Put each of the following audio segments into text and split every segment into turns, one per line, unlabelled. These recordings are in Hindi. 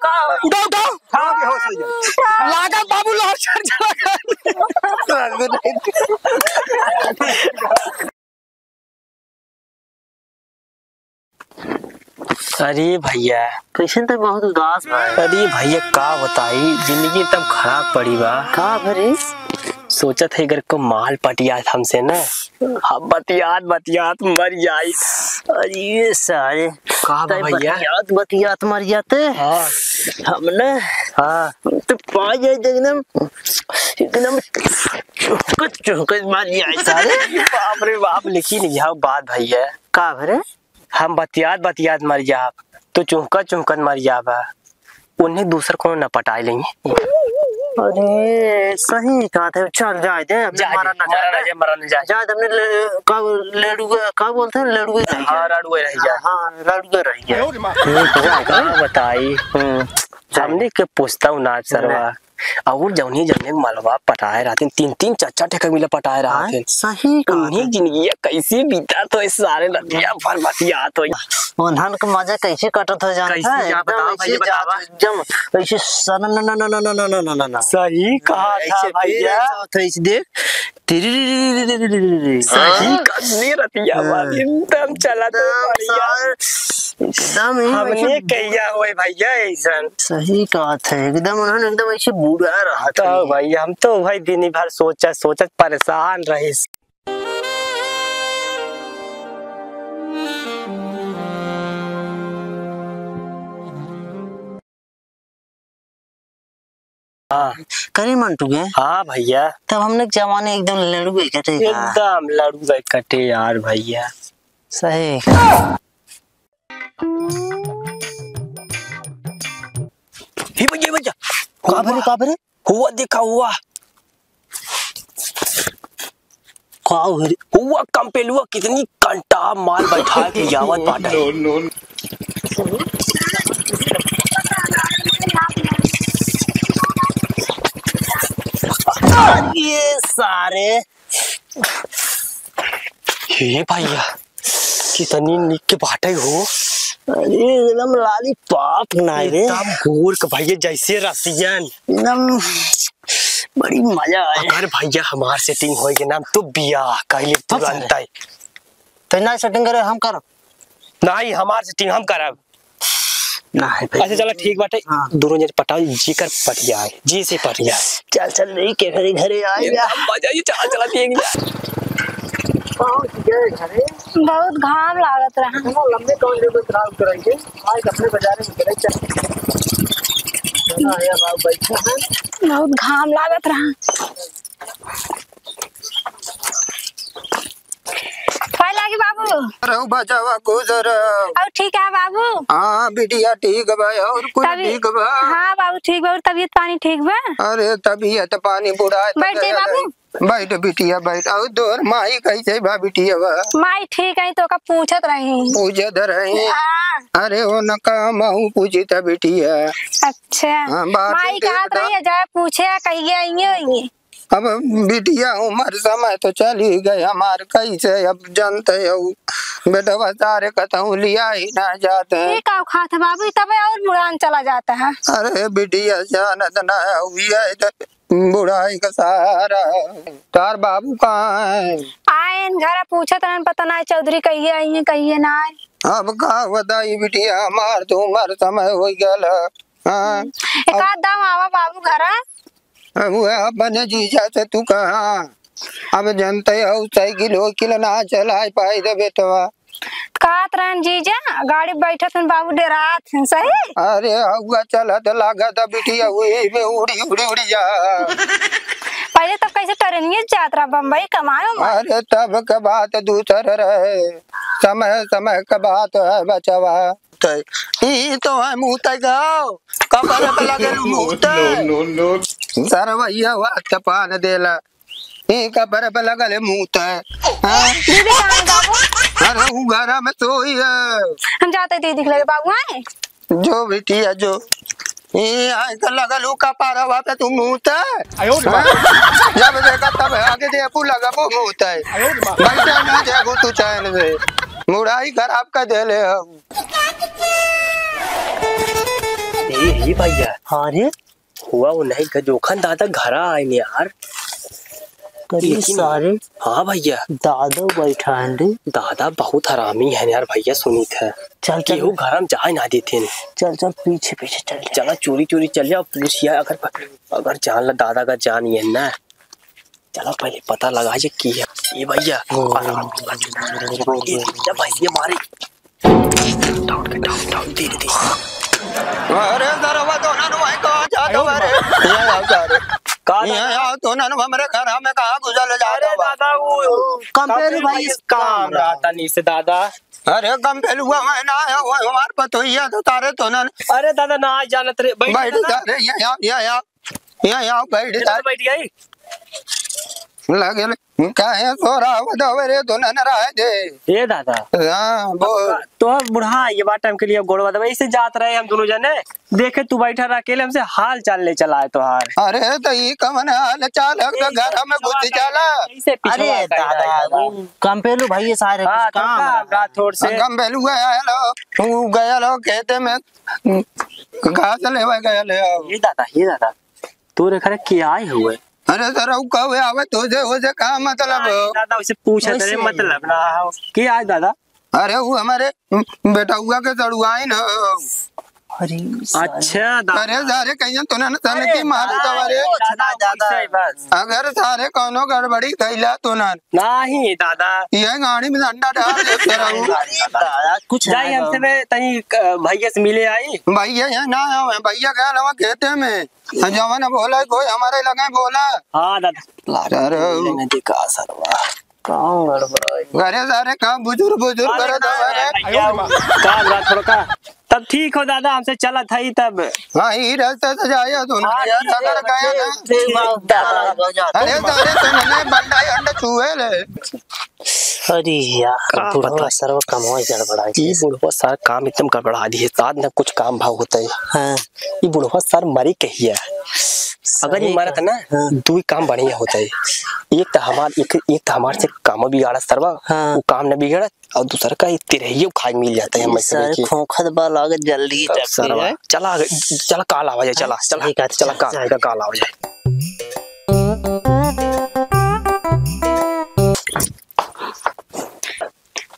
उठाओ उठाओ।
हाँ बेहोश हो जाए।
लागा बाबू लाहौर चढ़ अरे भैया
कैसे तो बहुत उदास बा।
अरे भैया का बताई जिंदगी एकदम खराब पड़ी बा।
का भरे
सोचा था अगर को माल पटियात हमसे ना हम बतियात मर जाई।
अरे सारे
का भैया
बतियात मर जाते।
हाँ
हमने
हाँ
तो पा जाए एकदम एकदम चुहक मार जाए सारे।
बाप रे बाप लिखी नहीं जाओ बात भैया।
का भरे
हम बतियात मर जा तो चुहकत मर जाबा उन्हें दूसर को न पटाए लेंगे।
अरे सही कहा था। चल जाए दे मरा न जाए हमने का बोलते हैं लड़ुए
हाँ रड़ुए रह जाए।
हाँ लड़ुए रह जाए।
बताई हमने के पूछता हूँ नाच सरवा और जौनी जौने मलबा पटाए रहते 3-3 4-4 ठेका मिला पटाए रहते।
सही
उन्हीं जिंदगी कैसे बीता तो इस सारे नदिया भर बतिया तो
उन्हन का मजा कैसे कटत हो जाता है एकदम ऐसे न
सही कहा था भैया।
ऐसे देख
सही कसने रतिया वाली एकदम चला तो
एकदम
हमने कहिया होए भैया ऐसन।
सही कहा था एकदम उन्होंने एकदम ऐसे बूढ़ा रहा था
भैया हम तो भाई दिन भर सोचत परेशान रहे। हाँ
करे मंटू के।
हाँ भैया
तब हमने जमाने एकदम लड़ू कटे
एकदम लड़ू कटे यार भैया।
सही
ही भैया
का भरे
हुआ देखा हुआ हुआ कंपेलुआ कितनी कंटा माल बैठा के यावत बाटा।
ये सारे
ये भैया कितनी निक के बाटे हो।
अरे एकदम लाली पाप नाई रे
एकदम गोर के भैया जैसे रसियन
एकदम बड़ी मजा आए।
अगर भैया हमार सेटिंग होए के नाम तो बियाह कहले तुरंत आई
तो ना सेटिंग करे हम करब
नहीं हमार सेटिंग हम करब
नहीं।
अच्छा चलो ठीक बाटे दोनों जन पटाओ जी कर पट जाए जी से पट जाए।
चल नहीं के घरे आए
मजा ये चला देंगे।
बहुत घाम लागत रहा।
लंबे कौन ले खराब करेंगे आज अपने बाजार में चले चल बाबू बैठा है।
बहुत घाम लागत रहा। लागी बाबू
अरे बचावा गुजर
और ठीक है बाबू।
हाँ बिटिया ठीक बा और कुछ ठीक बा।
हाँ बाबू ठीक बा और तबीयत पानी ठीक बा।
अरे तबीयत पानी बुढ़ा
बैठ जाए बाबू।
बैठ बिटिया बैठ और तोर माई कैसे बा बिटिया बा।
माई ठीक है तो का पूछत रही
पूछत रही। अरे वो न कहूँ पूछी था बिटिया।
अच्छा माई कहत रही है जाए पूछे कहिए आइए।
अब बिटिया उम्र समय तो चली गई हमार कैसे अब जानते हो बेटवा सारे कहूँ लिया ही ना जाते हैं।
का खात है बाबू तब और बुढ़ान चला जाता है।
अरे बिटिया जानत ना हुई है बुढ़ाई का सहारा। तार बाबू कहाँ है।
आए घर पूछत रहन पता ना चौधरी कहिए आइए कहिए ना आए।
अब का बताई बिटिया हमार तो उम्र समय हो गया।
एक आध दाम आवा बाबू घर
अपने जीजा से तू कहा अब जनते हो साइकिल वकील ना चला पाई दे बेटवा।
कहत रहन जीजा गाड़ी बैठत बाबू डेरात सही।
अरे हुआ चला तो लागत बिटिया वही में उड़ी जा।
पहले तब कैसे ट्रेनिंग जात रहा बम्बई कमाए।
अरे तब का बात दूसर रहे समय समय का बात है बचवा। तो है मुँह तक कबर पे लगे मुँह सर भैया वात पान देला कबर पे लगल मुँह अरे हूँ घर में सोई है।
हम जाते दीदी के लगे बाबू आए
जो बिटिया जो लगल कपारवा पे तू मुँह जब देखा तब आगे देखू लगा वो मुँह बैठा ना देखू तू चैन से मुड़ाई खराब कर दे ले।
ये भैया
हाँ रे
हुआ वो नहीं जोखन दादा घर आए ने यार
करीब सारे।
हाँ भैया
दादा बैठा है रे।
दादा बहुत हरामी है यार भैया सुनी था।
चल चल
केहू घर में जा ना देते।
चल चल पीछे पीछे चल
चला चोरी चोरी चल जाओ पूछिया अगर जान ला दादा का जान है ना। चलो पहले पता लगा की है ये भैया भैया मारे धीरे धीरे।
अरे दरवा तो ना वहीं कहां जाता अरे यहाँ तो ना हमारे घर में कहां गुजर जाता
दादा वो
कंपेलू भाई
काम रहता नहीं से दादा।
अरे कंपेलू हुआ मैं ना आया हुआ हमारे पतो ही है तो तारे तो ना।
अरे दादा ना जानत रे
बैठ जा रे यहाँ बैठ जा
बैठ गई
लगे क्या है सो रहा दवरे तो ना रहा दे
ये दादा।
हां बोल
तो बुढ़ा ये बात टाइम के लिए गोड़वा दबा ऐसे जात रहे हम दोनों जने देखे तू बैठा रहा अकेले हमसे हाल चाल ले चला है तोहार।
अरे तो ये कमन हाल चाल है तो घर में घुस चला।
अरे दादा कंपेलू भाई सारे काम
थोड़ से
कंपेलू गया लो कहते में घास लेवा गया ले
ये दादा तू रे खरे क्या आए हुए।
अरे सर कहे आवे तुझे उसे का मतलब
दादा उसे पूछे तेरे मतलब ना क्या आज दादा।
अरे वो हमारे बेटा हुआ के चढ़ुआई ना।
अरे
अच्छा
अरे सारे कहीं तो ना साले की मार दवारे अगर सारे कोनो गड़बड़ी कैला तो ना
नहीं दादा
ये गाड़ी में अंडा डाल दे
दादा कुछ
जाई हमसे में तनी भैया से मिले आई।
भैया यहाँ ना आवे भैया क्या लवा कहते में जवान बोला कोई हमारे लगे बोला।
हाँ दादा
अरे
देखा सरवा काम
अरे सारे काम बुजुर्ग करे
काम रात थोड़ा का तब ठीक हो दादा हमसे चला था ही तब।
हाँ ही रास्ता से जाया तो ना अगर गया ना अरे सारे तो मैंने बंडाई अंडा छुए ले।
अरे यार बुढ़वा सर्व काम हो गड़बड़ा
ये बुढ़वा सर काम एकदम गड़बड़ा दिए साथ में कुछ काम भाव होता है।
हाँ
ये बुढ़वा सर मरी कही है अगर ये मरत ना दो काम बढ़िया होता है। एक तो हमारे से काम बिगाड़ा सरवा वो काम न बिगड़ा और दूसरा का तिरहियो खाए मिल जाता है।
सर खोखत बा लागत जल्दी
सरवा चला काल आवा जाए चला काल आवा जाए।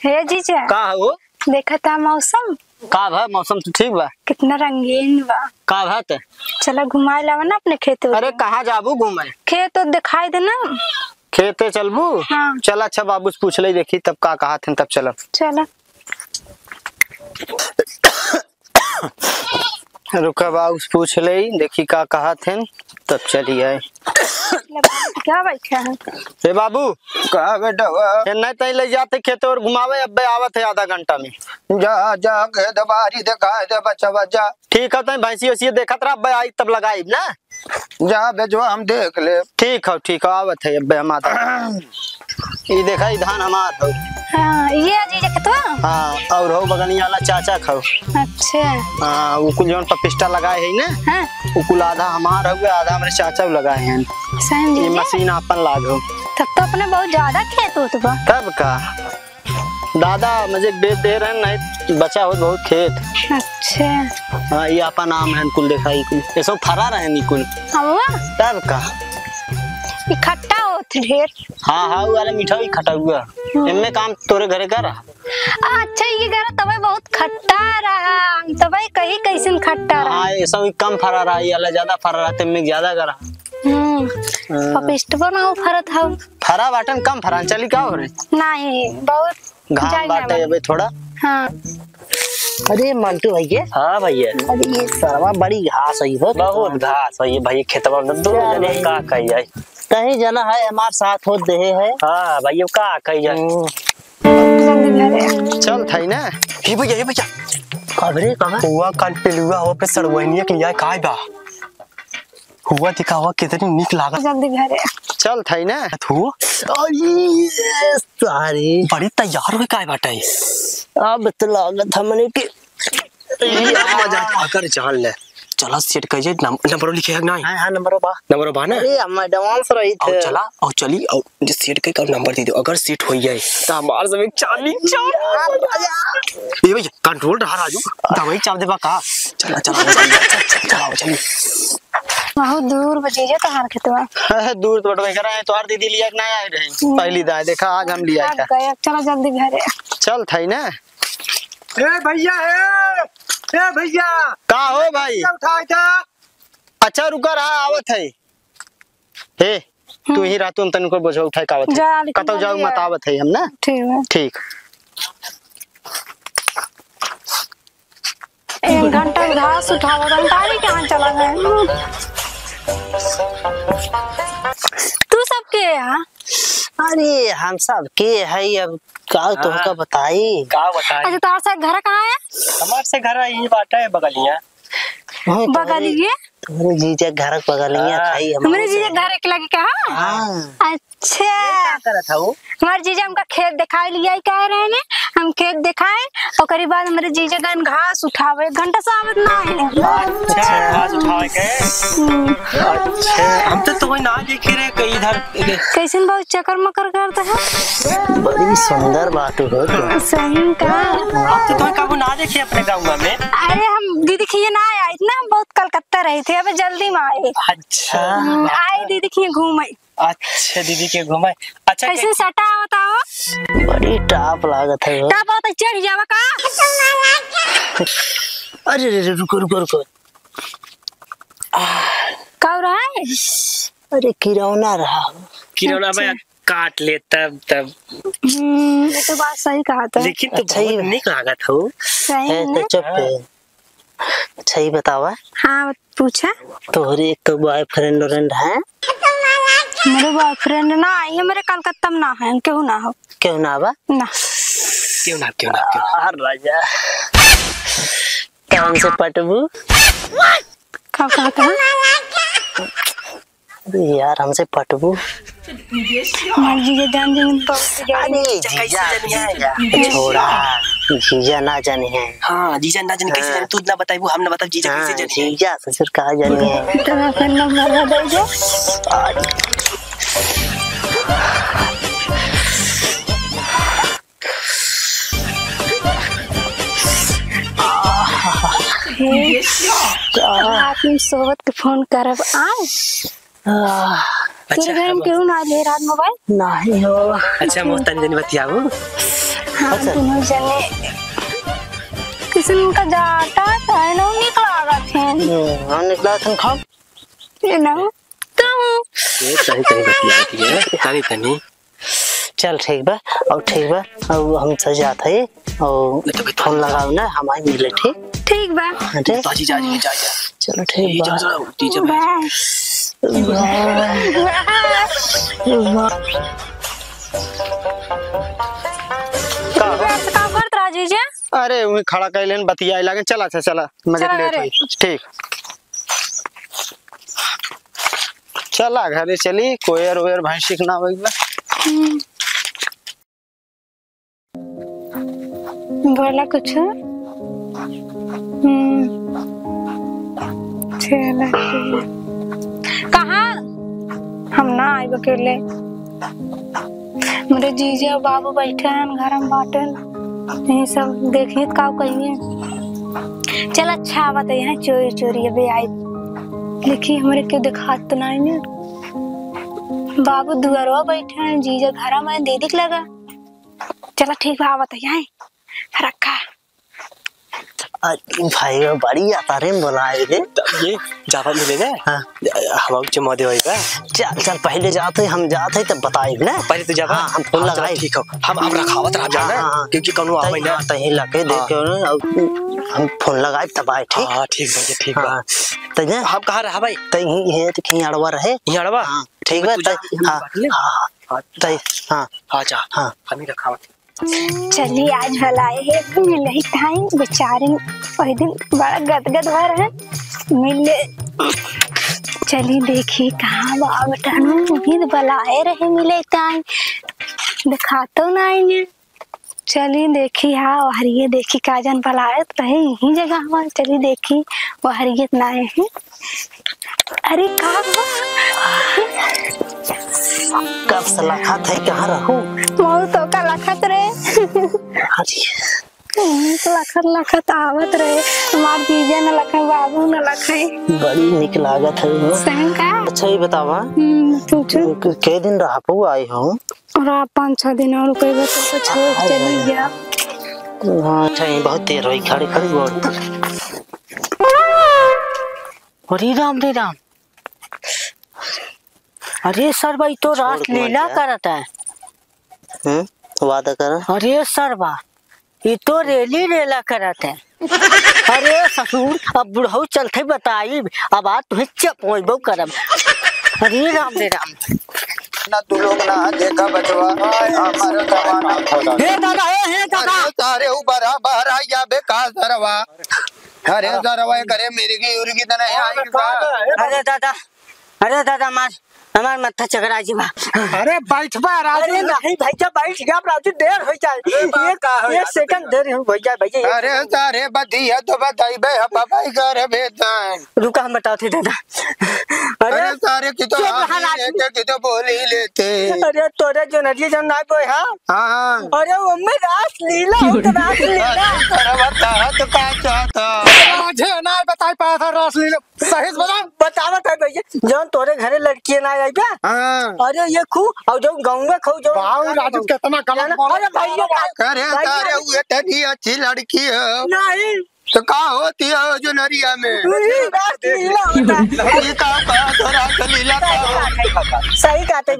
हे जीजा
का हो
देखा था मौसम
का भा मौसम तो ठीक बा
कितना रंगीन बा
का भात
चला घुमाए लावा ना अपने खेत।
अरे कहाँ जाबू घूमे
खेत तो दिखाई देना
खेते चलबू।
हाँ।
चल अच्छा बाबू से पूछ ले देखी तब का कहा थे तब चल
चला
रुका बाबू से पूछ ले देखी का कहा थे तब चलिए।
क्या बैठा है
ए बाबू
कहा बेटा
नहीं तई ले जाते खेत और घुमावे अब आवत है आधा घंटा में।
जा जा के दबारी दिखा दे बच्चा जा
ठीक है तई भैंसी वैसी देखत रहा अब आई तब लगाई ना
जा बेजो हम देख ले।
ठीक है आवत है अब हम आता ये देखा धान हमार हो।
हाँ ये जीजा खेतवा।
हाँ और हो बगनिया वाला चाचा खाओ।
अच्छा
हाँ वो कुल जौन पपिस्टा लगाए है ना
हाँ
वो कुल आधा हमार हो गया आधा हमारे चाचा लगाए हैं।
सही
ये मशीन अपन लागो
तब तो अपने बहुत ज्यादा खेत होत बा।
तब का दादा मुझे बेच दे रहे नहीं बचा हो बहुत खेत।
अच्छा
हाँ ये अपन नाम है कुल देखा कुल ये सब फरा रहे नी कुल तब का
इकट्ठा होत ढेर।
हाँ हाँ वाला मीठा भी खटा हुआ इनमें काम तोरे घरे का रहा।
अच्छा ये घर तबे बहुत खट्टा रहा तबे कहीं कैसे खट्टा रहा।
हाँ ये सब कम फरा रहा ये वाला ज्यादा फरा रहा तेरे में ज्यादा करा।
पपिस्ट बनाओ फरत हो
फरा बाटन कम फरा चली का हो रे
नहीं बहुत
घाम बाटे अबे थोड़ा।
हाँ
अरे मंटू भैया।
हाँ भैया
अरे ये सरवा बड़ी घास है
बहुत घास है ये भैया खेतवा में दोनों जने का कही जाए
कहीं जना है हमारे साथ हो दे है।
हाँ भैया का कही जाए
चल थाई ना
ये भैया
खबरे कहां
हुआ कान पेलुआ हो पे सड़वनिया के लिया काय बा हुआ दिखा हुआ कितनी निक लागत
जल्दी घरे
चल थाई ना
तू
सारी
बड़ी तैयार हुए काय बाटे
अब तो लागत हमने के
मजा अगर जान ले चला सेट कहिए नंबर लिखे है नहीं।
हां नंबर बा ना
अरे
हम एडवांस रही थे
और चला और चली और जो सेट के नंबर दे दो अगर सेट हो जाए तो हमार सब 40 ये भैया कंट्रोल रहा राजू दवाई चाप देबा का चला चला चला चल
बहुत दूर बजीजा तहार खेतवा
दूर तो बटवे करा है तोहार दीदी लिया ना आए रहे पहली दाए देखा आज हम लिया था
गए चलो जल्दी घरे
चल थाई ना
ए भैया
का हो भाई
उठाए था
अच्छा रुका रहा आवत है हे तू ही रातों तन को बोझ उठाए कावत है कतौ जाओ मत आवत है हम ना
ठीक है
ठीक
1 घंटा घास उठाओ रंटारी कहाँ चला गए तू सब के यहाँ
अरे हम सब के है अब का तुमका बताई
का बताई
अच्छा तार से घर कहाँ है
हमार से घर यही बाटा है बगलिया
बगलिए
तुम्हारे जीजा घर बगलिया खाई
हमारे जीजा घर एक लगे कहा
हां
अच्छा
क्या करा था वो
हमारे जीजा हमका खेत दिखाई लिया ही कह रहे हैं हम खेत दिखाए और करी बाद हमारे जीजा गन घास उठावे 1 घंटा से आवत ना है
अच्छा घास उठावे के अच्छा हम तो वही ना देखे रहे कई इधर
कैसे बहुत चक्कर मकर करता है
बड़ी सुंदर बात हो तो
सही का
आप तो कब ना देखे अपने गाँव में
अरे हम दीदी खिए ना आए इतना हम बहुत कलकत्ता रहे थे अब जल्दी में आए
अच्छा
आए दीदी खिए घूमे
अच्छा दीदी के घुमाए अच्छा
कैसे सटा बताओ
बड़ी टाप लागत है
क्या बात है चढ़ जावा का
अरे रे रुको रुको रुको
कब रहा है
अरे किरौना रहा
किरौना भाई काट ले तब
ये तो बात सही कहा था
लेकिन तो बहुत निक लागत हो
सही
है तो चुप है अच्छा ही बतावा
हाँ पूछा
तोहरे एक बॉयफ्रेंड है
मेरे बॉयफ्रेंड ना आई है मेरे कलकत्ता में ना है क्यों ना हो
क्यों ना बा
ना
क्यों
राजा कौन से पटबू
कब कहता है
अरे यार हमसे पटबू
मर्जी के जान जी बहुत
अरे जीजा छोड़ा जीजा ना जाने हैं
हाँ जीजा ना जाने कैसे जाने तू ना बताई वो हम ना बताओ जीजा कैसे जाने
जीजा ससुर कहा जाने हैं
तो फिर नंबर दे दो रात में सोबत के फोन करब आज तेरे घर में क्यों ना ले रात मोबाइल
नहीं हो
अच्छा मोस्तानी जनी बतियाओ
हाँ दोनों जने किसी का जाटा है ना निकला थे
हम निकला था खाओ
ये ना तो
ये सही बतियाती है तनी
चल ठीक बा और ठीक बा अब हम सजाते हैं और फोन लगाओ ना हमारे मिले
ठीक बा
बाजी जा
चलो ठीक बा
जीजा
जीजा
अरे वही खड़ा कर लेन बतिया लगे चला मगर लेट हुई ठीक चला घरे चली कोयर वोयर भैंसी ना होई बा
बोला कुछ कहाँ हम ना आए अकेले मेरे जीजा और बाबू बैठे हैं घर में बाटे यही सब देखिए का कहिए चल अच्छा बात है चोरी चोरी अभी आई देखिए हमारे क्यों दिखात तो नहीं ने बाबू दुआरवा बैठे हैं जीजा घर में दीदी लगा चला ठीक है बताइए रखा
भाई बड़ी आता रे बोलाए दे
ये जावा मिलेगा
हां
हम चमो दे होएगा
चल पहले जाते हम जाते तब बताई ना
पहले तो जावा
हम फोन लगाए
ठीक हो हम रखावत रह जाना क्योंकि कोनो आवे ना
तही लगे देखो ना हम फोन लगाए तब आए ठीक
हां ठीक भैया ठीक बा
त ना
हम कहां रहा भाई
तही है तो कहीं अड़वा रहे
यहां अड़वा
ठीक बा हां तही हां
आजा हां हम ही रखावत
चलिए आज भलाए है मिले ही टाइम बेचारे वही दिन बड़ा गदगद हो रहा है मिले चलिए देखिए कहाँ बाबटानो उम्मीद भलाए रहे मिले टाइम दिखा तो नहीं चलिए देखी हाँ हरिये देखी काजन भलाए रहे यही जगह हमारे चलिए देखी वो हरिये ना है अरे
कब से लखत है कहाँ रहूं
बहुत तो का लखत रे लखत आवत रहे हमार जीजा न लखे बाबू न लखे।
बड़ी निक लागत है
सही का।
अच्छा ये बतावा
पूछो
के दिन रहा पऊ आई हूँ
और आप 5-6 दिन और कोई बस तो छोड़ चली गया।
हाँ अच्छा ये बहुत देर हुई खड़ी खड़ी बहुत। अरे राम रे राम अरे सर भाई तो रात लीला करता है। वादा कर। अरे सर बा ये तो रेली रेला करत है। अरे ससुर अब बुढ़ऊ चलते बताई अब आज तुम्हें चपोइबो करब। अरे राम रे राम
ना तू लोग ना देखा बचवा हमारा जमाना।
हे दादा हे दादा
सारे ऊपर बाहर आ या बेकार सरवा। अरे सरवा करे मेरी की उर्गी तो नहीं आएगी।
अरे दादा मार हमार मत्था चकरा जी बा।
अरे बैठ बा राजू।
अरे नहीं भाई जा बैठ गया राजू देर हो जाए एक सेकंड देर हो जाए भैया।
अरे सारे बतिया तो बताई बे बाबाई करे बेटा।
रुका हम बताते दादा।
अरे सारे की तो लेते की तो बोल ही लेते।
अरे तोरे जो नदिया जो ना कोई
हाँ
अरे मम्मी रास लीला हो तो रास लीला।
अरे बता तो क्या चाहता
मुझे ना बताई पाया था रास लीला सही
बतावा था भैया जो तोरे घरे लड़की ना आई क्या। अरे ये खू और जो गाँव में खू जो
राजू कितना गलत बोला।
अरे भैया
अरे सारे वो इतनी अच्छी लड़की है
नहीं
तो कहाँ होती है जो नरिया में
सही कहते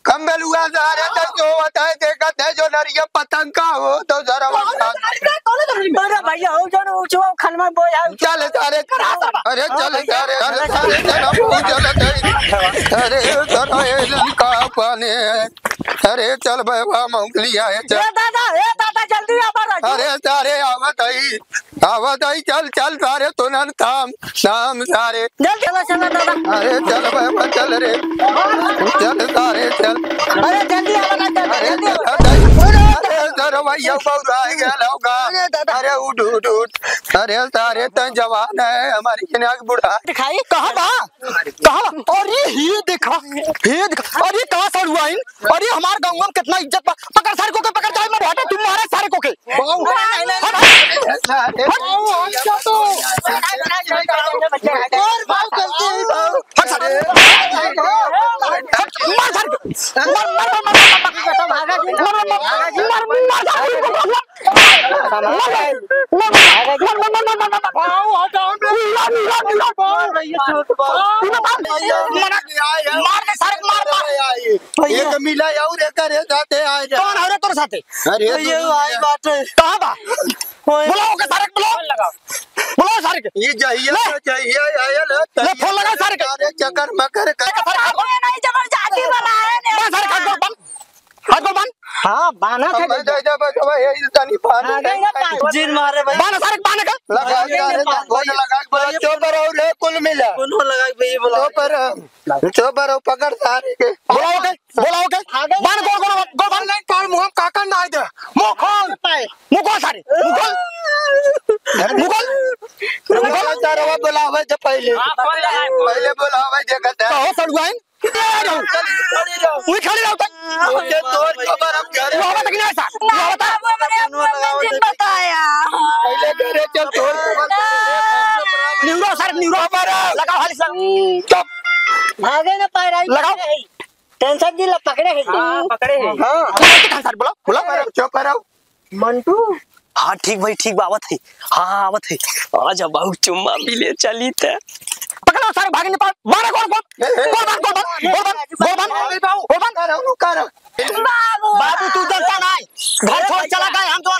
कंबल हुआ सारे तो जो होता है देखा थे जो नरिया पतंग का हो तो जरा
भैया हो जो खलमा बोया
चल सारे अरे चल सारे का पाने अरे चल बाबा मूंगफली आए
दादा जल्दी
अरे सारे आवत आई चल चल सारे तो नाम सारे
चलो चलो दादा
अरे चल बाबा चल रे चल सारे चल
अरे जल्दी जल्दी
अरे सर भैया बौरा गया अरे उठ अरे सारे तो जवान है हमारी कन्या बुढ़ा
दिखाई कहाँ
अरे ये देखा अरे कहाँ सर हुआ अरे हमारे गाँव में कितना इज्जत पकड़ सारे को पकड़ जाए मैं भाटा तुम मारे सारे को के
एक मिला और करे जाते आए
कौन है तोर साथे
अरे
ये आई बात है
कहां बा बुलाओ के सारे बुलाओ सारे के
ये चाहिए आयल
ले फोन लगा सारे के
अरे चक्कर मकर
नहीं जबर जाती वाला है
सारे हाथ बन
हां बाना था
ये तनी पानी
जिन मारे भाई
बाना सारे बाना का
लगा लगा चोपर और कुल मिला
उन्हों लगा भई बोला
चोपर पकड़ सारे के
बुलाओ के बान कौन नहीं पार मुंह काका ना दे मुंह खोल सारे मुंह
सारा बुलावे से पहले बुलावे देखता
हो सड़ुआइन खड़ी रहो
तोर खबर हम घर
तक नहीं ऐसा
बताया
पहले करे चल तोर
न्यूरो लगाओ हाली चुप
भागे ना पाए रही
लगाओ
टेंशन जी पकड़े है पकड़े है
हां सर बोला
चुप रहो
मंटू
हाँ ठीक भाई ठीक बावत है हाँ आवत है आज बाबू चुम्मा मिले चली थे पकड़ो सारे भागे नहीं पाओ मारे बाबू तू जनता नहीं घर छोड़ चला गए हम तो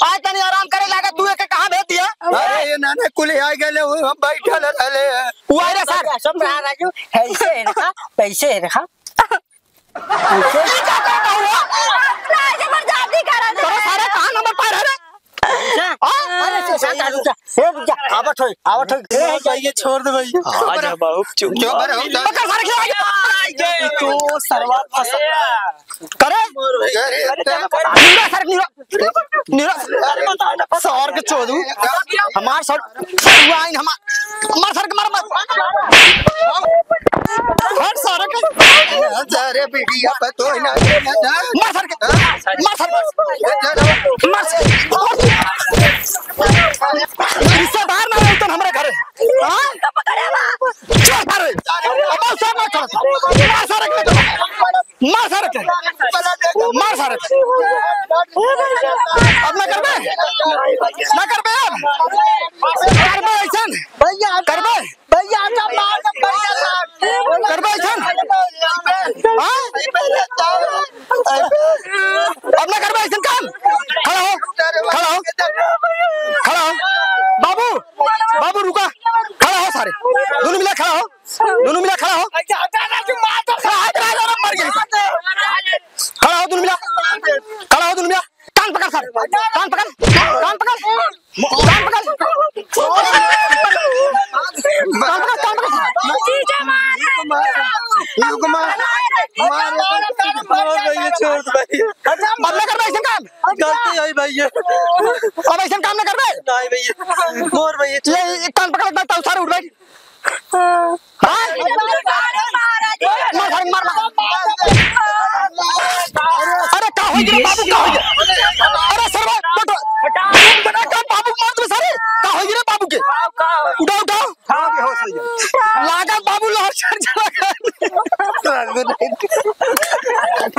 आज तनी आराम करे लगा तू एक कहां भेज दिया
अरे ये नाने कुल आ गए हम बैठल रहले
वो अरे सर
सब राजू पैसे रखा
जबरदस्ती करा दे
सारे कहां नंबर पर है
आवत
ये छोड़ दे भाई
आजा बाबू चुप पकड़ सारे खिलाओ तो सरवा करे नीरा सर के चोदू हमार सर सरवाइन हमार सर के हर सारे के
सारे वीडियो पर तो ना
मार सर के मार
रिश्तेदार ना तो हमारे घर हां चल मार अब सब मार सारे मार सारे अब ना कर बे ऐसा भैया कर बे भैया मार कर बे ऐसा हां अब ना कर बे ऐसा काम खड़ा हो बाबू रुका खड़ा हो सारे दोनों मिला खड़ा हो मर गए खड़ा हो दोनों मिला कान पकड़ सारे कान पकड़ छोड़ गलती है भैया अब ऐसा काम ना कर बे नहीं भैया मोर भैया ये कान पकड़ बैठा सारे उठ बैठ अरे का हो गया बाबू का हो गया अरे सरवा बना का बाबू मार दो सारे का हो गया बाबू के उठाओ हां बेहोश हो गया लागा बाबू लहर चढ़ चला